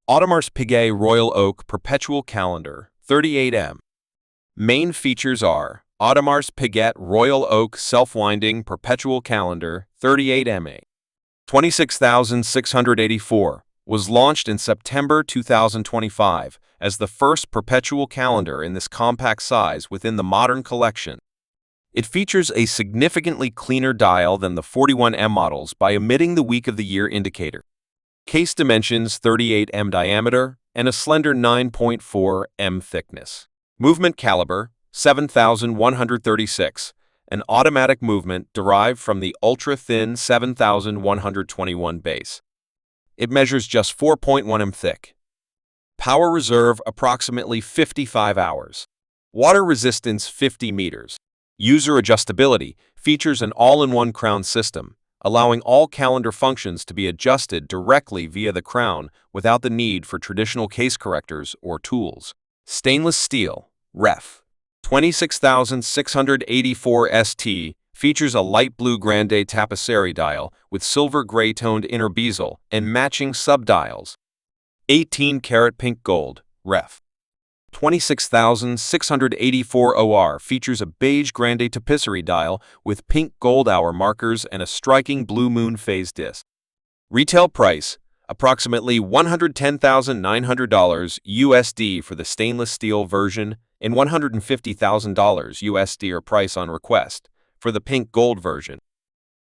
Audemars Piguet Royal Oak Perpetual Calendar, 38M. Main features are Audemars Piguet Royal Oak Self-Winding Perpetual Calendar, 38MA. 26,684, was launched in September 2025 as the first perpetual calendar in this compact size within the modern collection. It features a significantly cleaner dial than the 41M models by omitting the week of the year indicator. Case dimensions 38M diameter and a slender 9.4M thickness. Movement caliber 7,136, an automatic movement derived from the ultra-thin 7,121 base. It measures just 4.1M thick. Power reserve approximately 55 hours. Water resistance 50 meters. User adjustability features an all-in-one crown system, allowing all calendar functions to be adjusted directly via the crown without the need for traditional case correctors or tools. Stainless steel, ref. 26,684 ST, features a light blue grande tapisserie dial with silver gray-toned inner bezel and matching subdials. 18-karat pink gold, ref. 26,684 OR features a beige grande tapisserie dial with pink gold hour markers and a striking blue moon phase disc. Retail price, approximately $110,900 USD for the stainless steel version and $150,000 USD or price on request for the pink gold version.